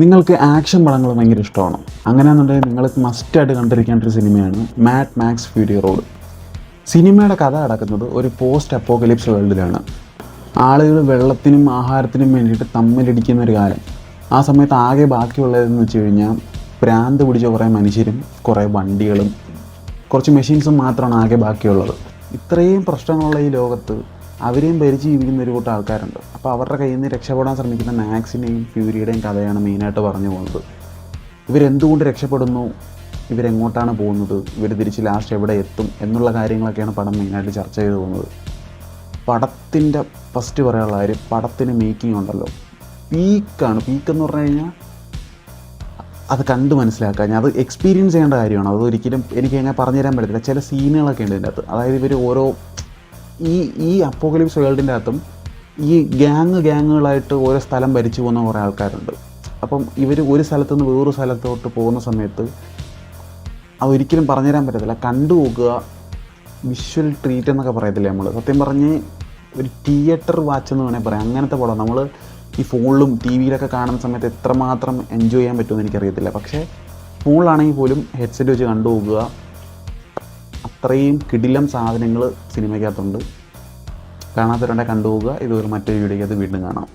നിങ്ങൾക്ക് ആക്ഷൻ പടങ്ങൾ ഭയങ്കര ഇഷ്ടമാണ്. അങ്ങനെയാണെന്നുണ്ടെങ്കിൽ നിങ്ങൾക്ക് മസ്റ്റായിട്ട് കണ്ടിരിക്കേണ്ട ഒരു സിനിമയാണ് മാഡ് മാക്സ് ഫ്യൂരി റോഡ്. സിനിമയുടെ കഥ നടക്കുന്നത് ഒരു പോസ്റ്റ് അപ്പോക്കലിപ്സ് വേൾഡിലാണ്. ആളുകൾ വെള്ളത്തിനും ആഹാരത്തിനും വേണ്ടിയിട്ട് തമ്മിലടിക്കുന്ന ഒരു കാലം. ആ സമയത്ത് ആകെ ബാക്കിയുള്ളതെന്ന് വെച്ച് കഴിഞ്ഞാൽ ഭ്രാന്ത് പിടിച്ച കുറേ മനുഷ്യരും കുറേ വണ്ടികളും കുറച്ച് മെഷീൻസും മാത്രമാണ് ആകെ ബാക്കിയുള്ളത്. ഇത്രയും പ്രശ്നങ്ങളുള്ള ഈ ലോകത്ത് അവരെയും ഭരിച്ച് ജീവിക്കുന്ന ഒരു കൂട്ടം ആൾക്കാരുണ്ട്. അപ്പോൾ അവരുടെ കയ്യിൽ നിന്ന് രക്ഷപ്പെടാൻ ശ്രമിക്കുന്ന മാക്സിൻ്റെയും ഫ്യൂരിയുടെയും കഥയാണ് മെയിനായിട്ട് പറഞ്ഞു പോകുന്നത്. ഇവരെന്തുകൊണ്ട് രക്ഷപ്പെടുന്നു, ഇവരെങ്ങോട്ടാണ് പോകുന്നത്, ഇവർ തിരിച്ച് ലാസ്റ്റ് എവിടെ എത്തും എന്നുള്ള കാര്യങ്ങളൊക്കെയാണ് പടം മെയിനായിട്ട് ചർച്ച ചെയ്ത് പോകുന്നത്. പടത്തിൻ്റെ ഫസ്റ്റ് പറയാനുള്ള കാര്യം, പടത്തിന് മേക്കിംഗ് ഉണ്ടല്ലോ പീക്കാണ്. പീക്കെന്ന് പറഞ്ഞു കഴിഞ്ഞാൽ അത് കണ്ട് മനസ്സിലാക്കാൻ, അത് എക്സ്പീരിയൻസ് ചെയ്യേണ്ട കാര്യമാണ്. അതൊരിക്കലും എനിക്ക് കഴിഞ്ഞാൽ പറഞ്ഞുതരാൻ പറ്റത്തില്ല. ചില സീനുകളൊക്കെ ഉണ്ട് ഇതിൻ്റെ അകത്ത്. അതായത് ഇവർ ഓരോ ഈ അപ്പോക്കലിപ്സ് വേൾഡിൻ്റെ അകത്തും ഈ ഗ്യാങ്ങുകളായിട്ട് ഓരോ സ്ഥലം ഭരിച്ചു പോകുന്ന കുറേ ആൾക്കാരുണ്ട്. അപ്പം ഇവർ ഒരു സ്ഥലത്തു നിന്ന് വേറൊരു സ്ഥലത്തോട്ട് പോകുന്ന സമയത്ത് അതൊരിക്കലും പറഞ്ഞുതരാൻ പറ്റത്തില്ല. കണ്ടു നോക്കുക. വിഷ്വൽ ട്രീറ്റ് എന്നൊക്കെ പറയത്തില്ലേ നമ്മൾ, സത്യം പറഞ്ഞ് ഒരു തിയേറ്റർ വാച്ച് എന്ന് വേണമെങ്കിൽ പറയാം. അങ്ങനത്തെ പടം നമ്മൾ ഈ ഫോണിലും ടി വിയിലൊക്കെ കാണുന്ന സമയത്ത് എത്രമാത്രം എൻജോയ് ചെയ്യാൻ പറ്റുമെന്ന് എനിക്കറിയത്തില്ല. പക്ഷേ ഫോണിലാണെങ്കിൽ പോലും ഹെഡ്സെറ്റ് വെച്ച് കണ്ടു നോക്കുക. അത്രയും കിടിലം സാധനങ്ങൾ സിനിമയ്ക്കകത്തുണ്ട്. കാണാത്തവരുണ്ടെങ്കിൽ കണ്ടുപോകുക. ഇതൊരു മറ്റൊരു വീഡിയോയ്ക്കകത്ത് വീണ്ടും കാണാം.